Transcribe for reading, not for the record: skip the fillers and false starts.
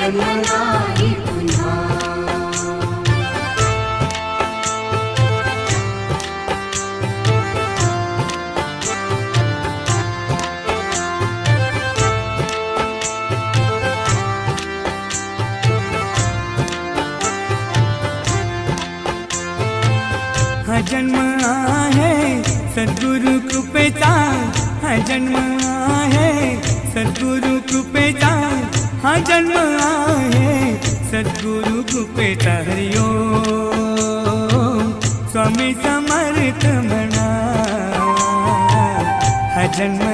जन्म नाही पुन्हा। हा जन्म आहे सद्गुरु कृपेचा, हा जन्म आहे सद्गुरु कृपेचा, हा जन्म आहे सद्गुरु कृपेचा। हरि ओम स्वामी समर्थ म्हणा, हा जन्म